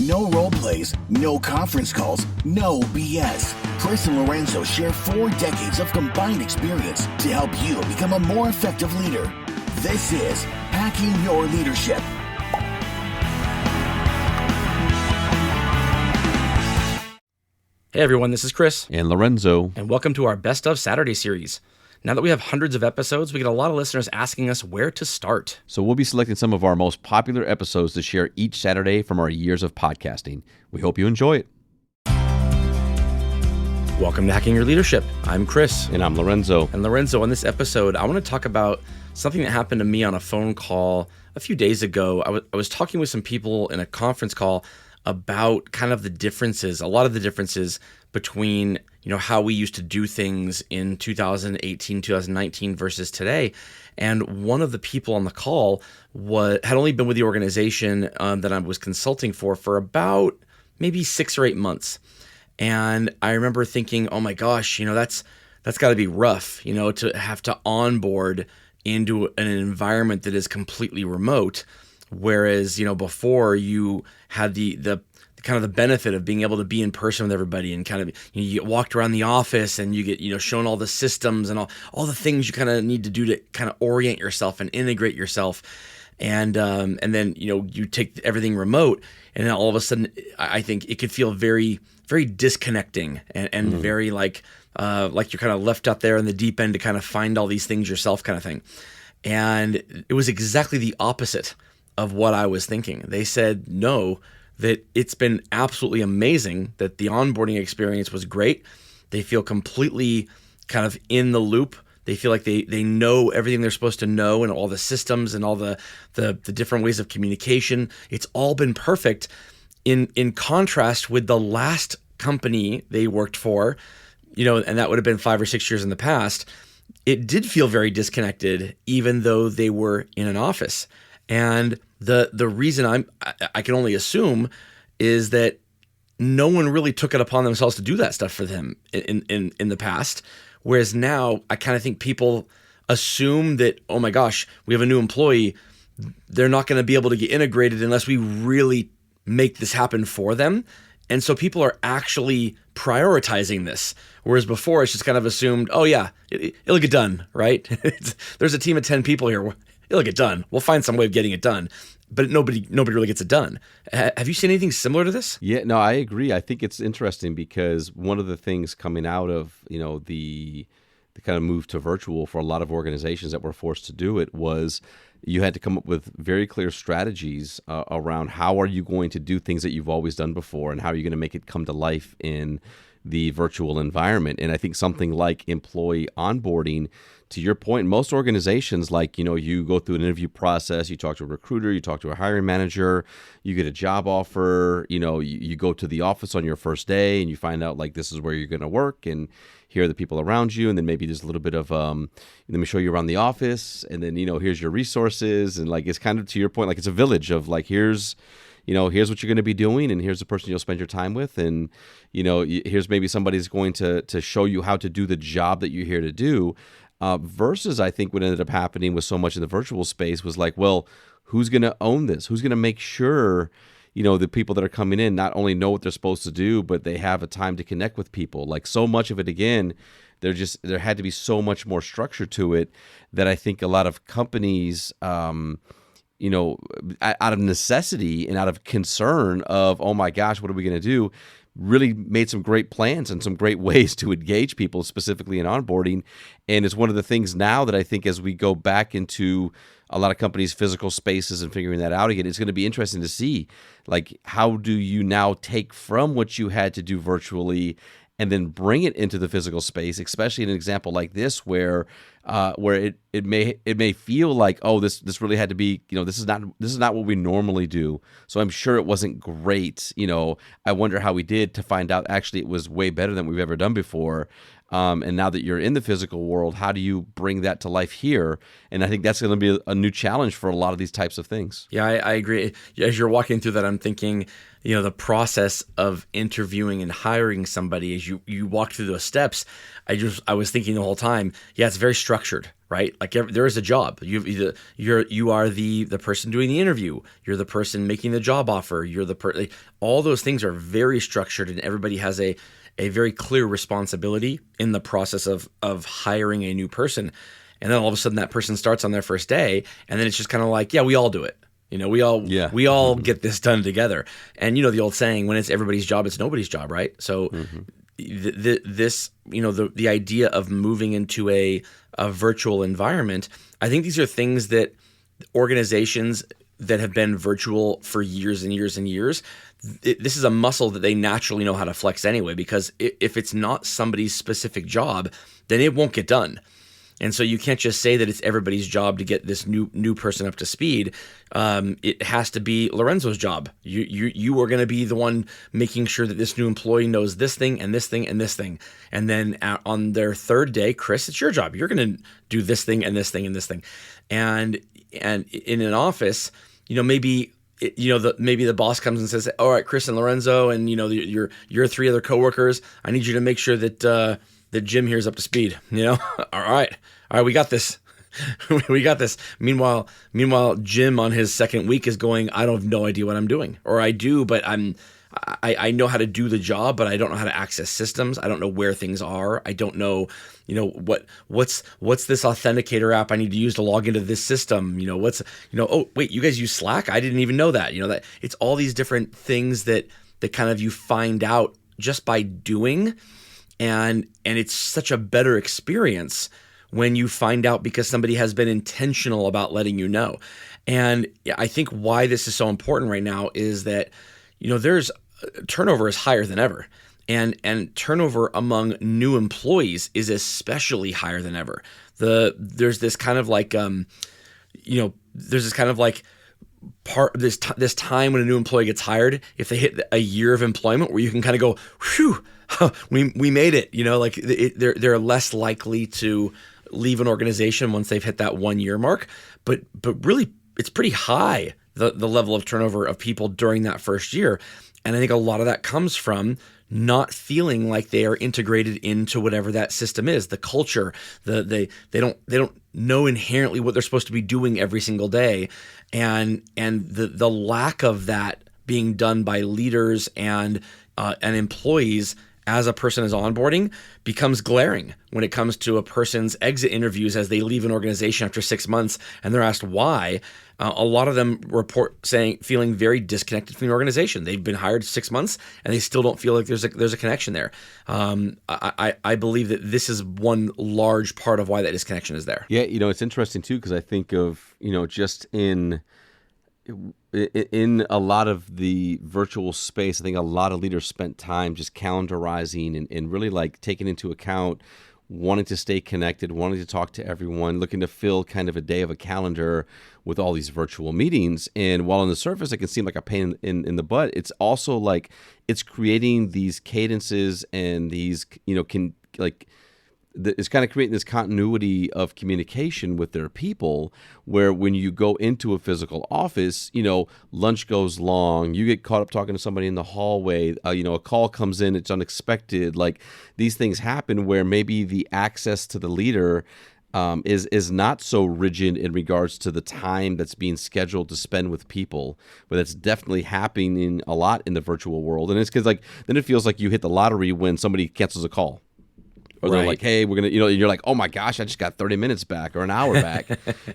No role plays, no conference calls, no BS. Chris and Lorenzo share 4 decades of combined experience to help you become a more effective leader. This is Hacking Your Leadership. Hey everyone, this is Chris. And Lorenzo. And welcome to our Best of Saturday series. Now that we have hundreds of episodes, we get a lot of listeners asking us where to start. So we'll be selecting some of our most popular episodes to share each Saturday from our years of podcasting. We hope you enjoy it. Welcome to Hacking Your Leadership. I'm Chris. And I'm Lorenzo. And Lorenzo, on this episode, I want to talk about something that happened to me on a phone call a few days ago. I was talking with some people in a conference call about kind of the differences, a lot of the differences between, how we used to do things in 2018, 2019 versus today. And one of the people on the call had only been with the organization that I was consulting for about maybe 6 or 8 months. And I remember thinking, oh my gosh, that's got to be rough, to have to onboard into an environment that is completely remote. Whereas, before you had the kind of the benefit of being able to be in person with everybody and kind of, you get walked around the office and you get, shown all the systems and all the things you kind of need to do to kind of orient yourself and integrate yourself. And then, you take everything remote and then all of a sudden I think it could feel very, very disconnecting and very like you're kind of left out there in the deep end to kind of find all these things yourself kind of thing. And it was exactly the opposite of what I was thinking. They said no, that it's been absolutely amazing, that the onboarding experience was great. They feel completely kind of in the loop. They feel like they know everything they're supposed to know and all the systems and all the different ways of communication. It's all been perfect in contrast with the last company they worked for, and that would have been 5 or 6 years in the past. It did feel very disconnected, even though they were in an office. And the reason I can only assume is that no one really took it upon themselves to do that stuff for them in the past. Whereas now I kind of think people assume that, oh my gosh, we have a new employee. They're not going to be able to get integrated unless we really make this happen for them. And so people are actually prioritizing this. Whereas before it's just kind of assumed, oh yeah, it'll get done, right? There's a team of 10 people here. It'll get done. We'll find some way of getting it done. But nobody really gets it done. Have you seen anything similar to this? Yeah, no, I agree. I think it's interesting because one of the things coming out of, the kind of move to virtual for a lot of organizations that were forced to do it was you had to come up with very clear strategies around how are you going to do things that you've always done before and how are you going to make it come to life in the virtual environment. And I think something like employee onboarding, to your point, most organizations, like, you go through an interview process, you talk to a recruiter, you talk to a hiring manager, you get a job offer, you go to the office on your first day and you find out like this is where you're going to work and here are the people around you. And then maybe there's a little bit of, let me show you around the office. And then, here's your resources. And like, it's kind of to your point, like it's a village of like, here's what you're going to be doing, and here's the person you'll spend your time with, and here's maybe somebody's going to show you how to do the job that you're here to do. Versus, I think what ended up happening with so much in the virtual space was like, well, who's going to own this? Who's going to make sure the people that are coming in not only know what they're supposed to do, but they have a time to connect with people. Like so much of it, again, there had to be so much more structure to it that I think a lot of companies, out of necessity and out of concern of, oh my gosh, what are we going to do, really made some great plans and some great ways to engage people, specifically in onboarding. And it's one of the things now that I think as we go back into a lot of companies' physical spaces and figuring that out again, it's going to be interesting to see, like, how do you now take from what you had to do virtually and then bring it into the physical space, especially in an example like this where it may feel like, oh, this really had to be, this is not what we normally do. So I'm sure it wasn't great. I wonder how we did to find out actually it was way better than we've ever done before. And now that you're in the physical world, how do you bring that to life here? And I think that's going to be a new challenge for a lot of these types of things. Yeah, I agree. As you're walking through that, I'm thinking, the process of interviewing and hiring somebody, as you walk through those steps, I was thinking the whole time, yeah, it's very structured, right? Like there is a job. You are the person doing the interview. You're the person making the job offer. All those things are very structured, and everybody has a very clear responsibility in the process of hiring a new person. And then all of a sudden that person starts on their first day, and then it's just kind of like, yeah, we all do it. We all get this done together. And the old saying, when it's everybody's job, it's nobody's job, right? So the idea of moving into a virtual environment, I think these are things that organizations that have been virtual for years and years and years, this is a muscle that they naturally know how to flex anyway, because if it's not somebody's specific job, then it won't get done. And so you can't just say that it's everybody's job to get this new person up to speed. It has to be Lorenzo's job. You are going to be the one making sure that this new employee knows this thing and this thing and this thing. And then on their third day, Chris, it's your job. You're going to do this thing and this thing and this thing. And in an office, maybe the boss comes and says, "All right, Chris and Lorenzo, and your three other coworkers, I need you to make sure that Jim here is up to speed." All right, we got this. We got this. Meanwhile, Jim on his second week is going, "I have no idea what I'm doing," or I do, but I know how to do the job, but I don't know how to access systems. I don't know where things are. I don't know, what's this authenticator app I need to use to log into this system? Oh wait, you guys use Slack? I didn't even know that. That it's all these different things that kind of you find out just by doing, and it's such a better experience when you find out because somebody has been intentional about letting you know. And I think why this is so important right now is that there's turnover is higher than ever. And turnover among new employees is especially higher than ever. There's this kind of like this time when a new employee gets hired, if they hit a year of employment, where you can kind of go, whew, we made it. They're less likely to leave an organization once they've hit that 1 year mark. But really, it's pretty high, the level of turnover of people during that first year. And I think a lot of that comes from not feeling like they are integrated into whatever that system is, the culture. They don't know inherently what they're supposed to be doing every single day, and the lack of that being done by leaders and employees as a person is onboarding becomes glaring when it comes to a person's exit interviews as they leave an organization after 6 months and they're asked why. A lot of them report feeling very disconnected from the organization. They've been hired 6 months and they still don't feel like there's a connection there. I believe that this is one large part of why that disconnection is there. Yeah, it's interesting too, because I think of just in a lot of the virtual space, I think a lot of leaders spent time just calendarizing and really like taking into account wanting to stay connected, wanting to talk to everyone, looking to fill kind of a day of a calendar with all these virtual meetings. And while on the surface it can seem like a pain in the butt, it's also like it's creating these cadences and these, it's kind of creating this continuity of communication with their people, where when you go into a physical office, lunch goes long, you get caught up talking to somebody in the hallway, a call comes in, it's unexpected. Like these things happen where maybe the access to the leader is not so rigid in regards to the time that's being scheduled to spend with people, but that's definitely happening a lot in the virtual world. And it's because then it feels like you hit the lottery when somebody cancels a call. Or they're like, hey, we're going to, you're like, oh my gosh, I just got 30 minutes back or an hour back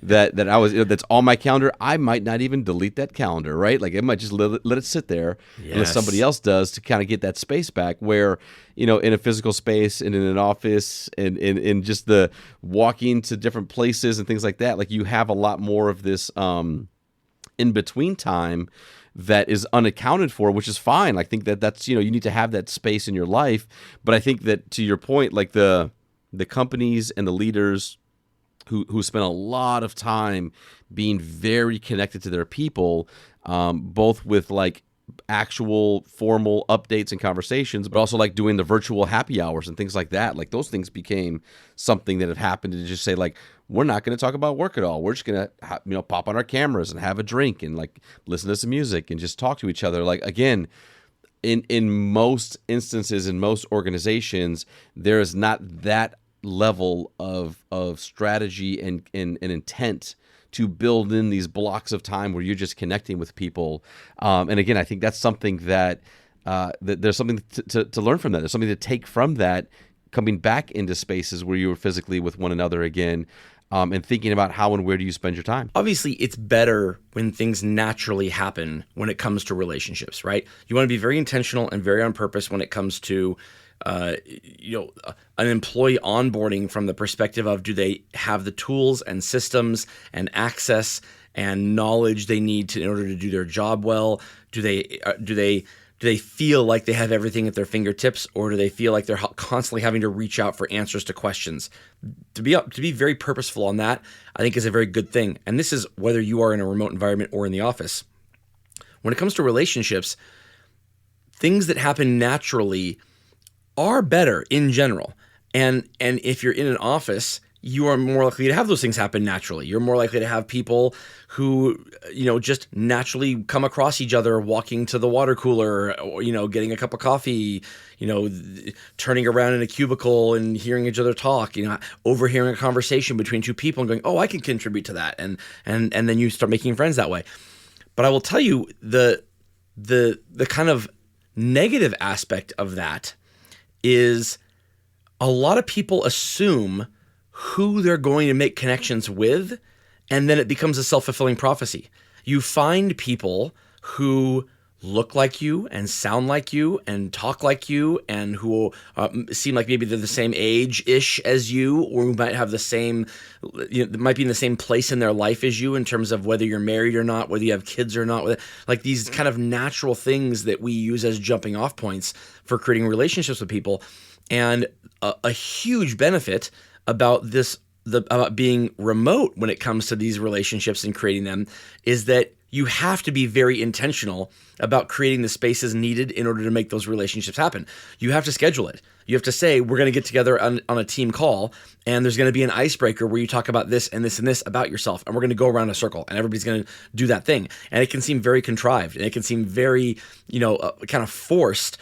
that I was, that's on my calendar. I might not even delete that calendar, right? Like it might just let it sit there unless somebody else does to kind of get that space back, where, in a physical space and in an office and in just the walking to different places and things like that, like you have a lot more of this in between time that is unaccounted for, which is fine. I think that's you need to have that space in your life. But I think that, to your point, like the companies and the leaders who spend a lot of time being very connected to their people, both with like actual formal updates and conversations, but also like doing the virtual happy hours and things like that. Like those things became something that have happened to just say like, we're not going to talk about work at all. We're just going to, pop on our cameras and have a drink and like listen to some music and just talk to each other. Like, again, in most instances, in most organizations, there is not that level of strategy and intent to build in these blocks of time where you're just connecting with people. And again, I think that's something that there's something to learn from that. There's something to take from that, coming back into spaces where you were physically with one another again, and thinking about how and where do you spend your time. Obviously, it's better when things naturally happen when it comes to relationships, right? You want to be very intentional and very on purpose when it comes to an employee onboarding from the perspective of, do they have the tools and systems and access and knowledge they need in order to do their job well? Do they feel like they have everything at their fingertips, or do they feel like they're constantly having to reach out for answers to questions? To be very purposeful on that, I think, is a very good thing. And this is whether you are in a remote environment or in the office. When it comes to relationships, things that happen naturally are better in general. And if you're in an office, you are more likely to have those things happen naturally. You're more likely to have people who, just naturally come across each other walking to the water cooler, or, getting a cup of coffee, turning around in a cubicle and hearing each other talk, overhearing a conversation between two people and going, oh, I can contribute to that. And then you start making friends that way. But I will tell you, the kind of negative aspect of that is a lot of people assume who they're going to make connections with, and then it becomes a self-fulfilling prophecy. You find people who look like you and sound like you and talk like you, and who seem like maybe they're the same age-ish as you, or who might have the same, might be in the same place in their life as you in terms of whether you're married or not, whether you have kids or not, like these kind of natural things that we use as jumping off points for creating relationships with people. And a huge benefit about about being remote when it comes to these relationships and creating them is that you have to be very intentional about creating the spaces needed in order to make those relationships happen. You have to schedule it. You have to say, we're going to get together on a team call, and there's going to be an icebreaker where you talk about this and this and this about yourself, and we're going to go around a circle, and everybody's going to do that thing. And it can seem very contrived, and it can seem very, kind of forced.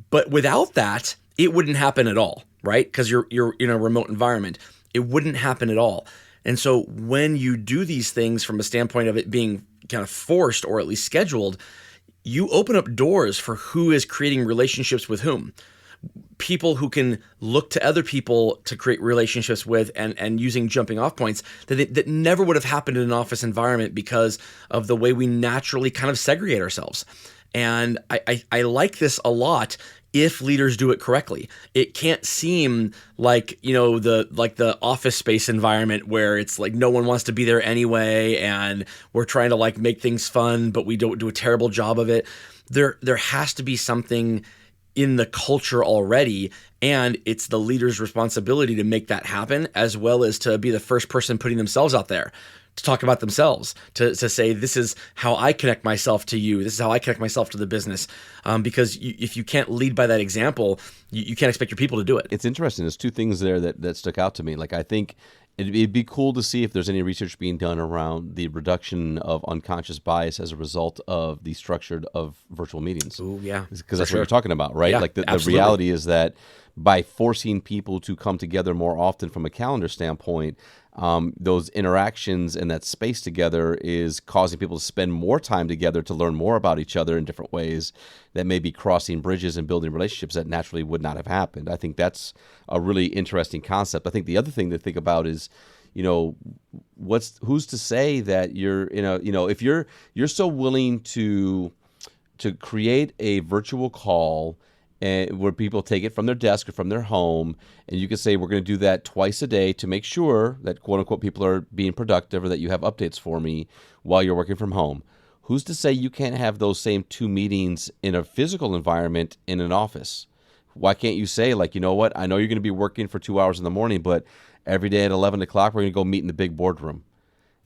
But without that, it wouldn't happen at all, right? Because you're in a remote environment. It wouldn't happen at all. And so when you do these things from a standpoint of it being kind of forced or at least scheduled, you open up doors for who is creating relationships with whom. People who can look to other people to create relationships with, and using jumping off points that never would have happened in an office environment because of the way we naturally kind of segregate ourselves. And I like this a lot if leaders do it correctly. It can't seem like, the office space environment where it's like no one wants to be there anyway, and we're trying to like make things fun, but we don't do a terrible job of it. There has to be something in the culture already, and it's the leader's responsibility to make that happen, as well as to be the first person putting themselves out there to talk about themselves, to say, this is how I connect myself to you. This is how I connect myself to the business. Because if you can't lead by that example, you can't expect your people to do it. It's interesting. There's two things there that stuck out to me. Like, I think it'd be cool to see if there's any research being done around the reduction of unconscious bias as a result of the structured of virtual meetings. Ooh, yeah. Because that's what you're talking about, right? Yeah, like the absolutely. reality is that by forcing people to come together more often from a calendar standpoint, those interactions and that space together is causing people to spend more time together to learn more about each other in different ways that may be crossing bridges and building relationships that naturally would not have happened. I think that's a really interesting concept. I think the other thing to think about is, who's to say that you're if you're so willing to create a virtual call and where people take it from their desk or from their home, and you can say, we're going to do that twice a day to make sure that, quote unquote, people are being productive or that you have updates for me while you're working from home. Who's to say you can't have those same 2 meetings in a physical environment in an office? Why can't you say, like, you know what, I know you're going to be working for 2 hours in the morning, but every day at 11 o'clock, we're going to go meet in the big boardroom.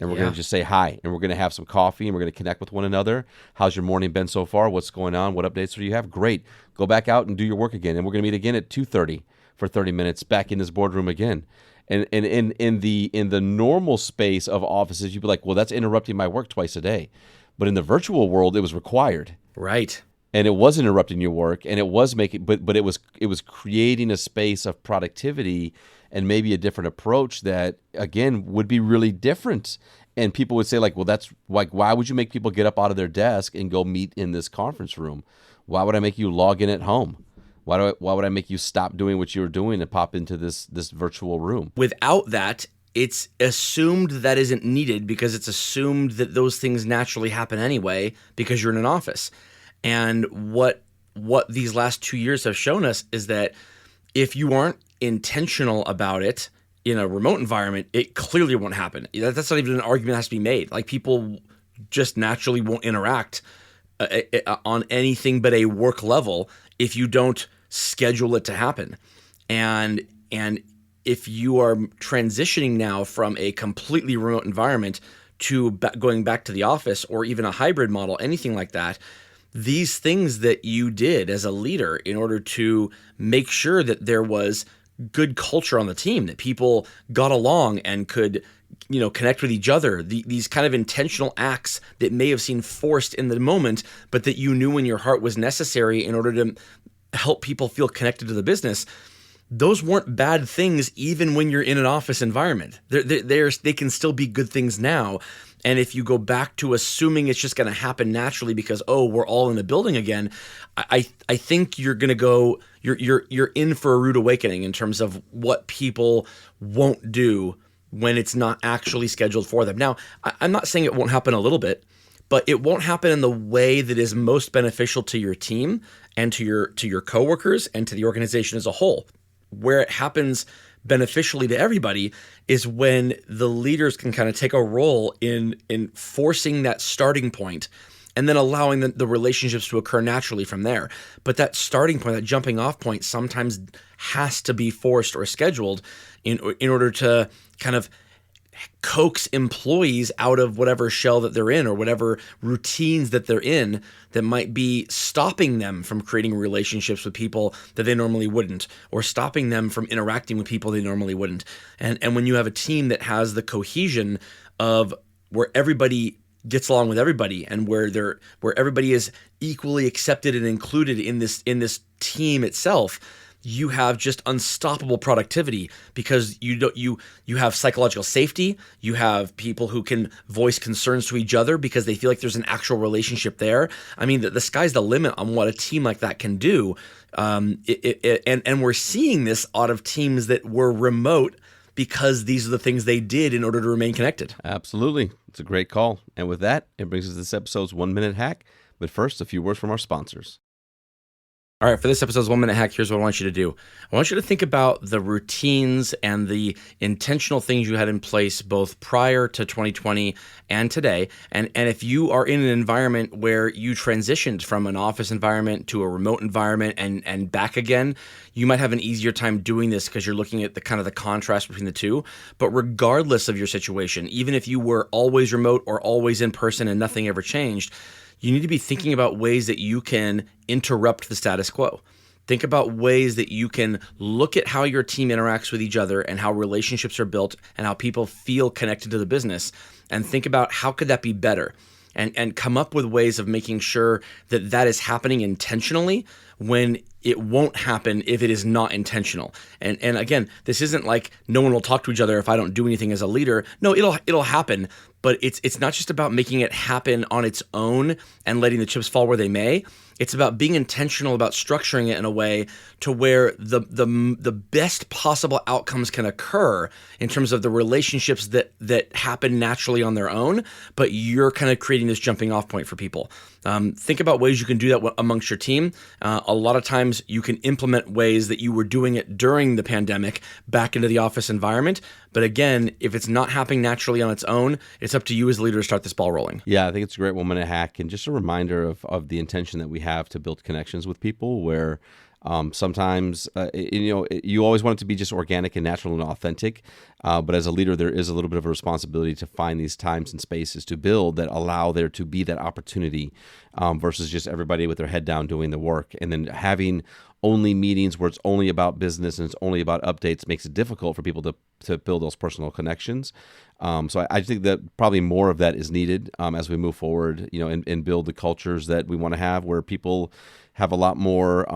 And we're going to just say hi, and we're going to have some coffee, and we're going to connect with one another. How's your morning been so far? What's going on? What updates do you have? Great. Go back out and do your work again. And we're going to meet again at 2:30 for 30 minutes, back in this boardroom again. And in the normal space of offices, you'd be like, well, that's interrupting my work twice a day. But in the virtual world, it was required. Right. And it was interrupting your work, and it was making, but it was creating a space of productivity and maybe a different approach that, again, would be really different. And people would say, like, well, that's like, why would you make people get up out of their desk and go meet in this conference room? Why would I make you log in at home? Why would I make you stop doing what you were doing and pop into this virtual room? Without that, it's assumed that isn't needed because it's assumed that those things naturally happen anyway because you're in an office. And what these last 2 years have shown us is that if you aren't intentional about it in a remote environment, it clearly won't happen. That's not even an argument that has to be made. Like, people just naturally won't interact on anything but a work level if you don't schedule it to happen. And if you are transitioning now from a completely remote environment to going back to the office or even a hybrid model, anything like that, these things that you did as a leader in order to make sure that there was good culture on the team, that people got along and could, connect with each other, these kind of intentional acts that may have seemed forced in the moment, but that you knew in your heart was necessary in order to help people feel connected to the business. Those weren't bad things even when you're in an office environment. They can still be good things now. And if you go back to assuming it's just going to happen naturally because, we're all in the building again, I think you're going to go, you're in for a rude awakening in terms of what people won't do when it's not actually scheduled for them. Now, I'm not saying it won't happen a little bit, but it won't happen in the way that is most beneficial to your team and to your coworkers and to the organization as a whole. Where it happens beneficially to everybody is when the leaders can kind of take a role in forcing that starting point and then allowing the relationships to occur naturally from there. But that starting point, that jumping off point, sometimes has to be forced or scheduled in order to kind of coax employees out of whatever shell that they're in or whatever routines that they're in that might be stopping them from creating relationships with people that they normally wouldn't, or stopping them from interacting with people they normally wouldn't. And when you have a team that has the cohesion of where everybody gets along with everybody and where everybody is equally accepted and included in this team itself, you have just unstoppable productivity because you have psychological safety. You have people who can voice concerns to each other because they feel like there's an actual relationship there. I mean, the sky's the limit on what a team like that can do. And we're seeing this out of teams that were remote because these are the things they did in order to remain connected. Absolutely. It's a great call. And with that, it brings us to this episode's 1 Minute Hack. But first, a few words from our sponsors. All right, for this episode's 1 Minute Hack, here's what I want you to do. I want you to think about the routines and the intentional things you had in place both prior to 2020 and today. And if you are in an environment where you transitioned from an office environment to a remote environment and back again, you might have an easier time doing this because you're looking at the kind of the contrast between the two. But regardless of your situation, even if you were always remote or always in person and nothing ever changed, you need to be thinking about ways that you can interrupt the status quo. Think about ways that you can look at how your team interacts with each other and how relationships are built and how people feel connected to the business, and think about how could that be better, and come up with ways of making sure that that is happening intentionally when it won't happen if it is not intentional. And again, this isn't like no one will talk to each other if I don't do anything as a leader. No, it'll happen, but it's not just about making it happen on its own and letting the chips fall where they may. It's about being intentional about structuring it in a way to where the best possible outcomes can occur in terms of the relationships that happen naturally on their own, but you're kind of creating this jumping off point for people. Think about ways you can do that amongst your team. A lot of times you can implement ways that you were doing it during the pandemic back into the office environment. But again, if it's not happening naturally on its own, it's up to you as a leader to start this ball rolling. Yeah, I think it's a great 1 minute hack, and just a reminder of the intention that we have to build connections with people where sometimes, you always want it to be just organic and natural and authentic. But as a leader, there is a little bit of a responsibility to find these times and spaces to build that allow there to be that opportunity versus just everybody with their head down doing the work. And then having only meetings where it's only about business and it's only about updates makes it difficult for people to build those personal connections. So I think that probably more of that is needed as we move forward, and build the cultures that we want to have, where people have a lot more,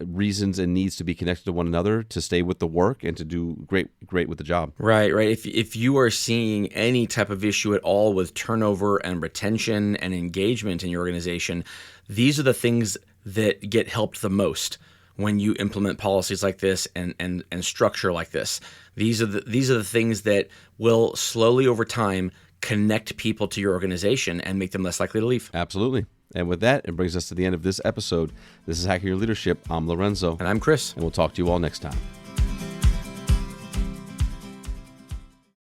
reasons and needs to be connected to one another, to stay with the work and to do great with the job. Right. If you are seeing any type of issue at all with turnover and retention and engagement in your organization, these are the things that get helped the most when you implement policies like this and structure like this. These are the things that will slowly over time connect people to your organization and make them less likely to leave. Absolutely. And with that, it brings us to the end of this episode. This is Hacking Your Leadership. I'm Lorenzo. And I'm Chris. And we'll talk to you all next time.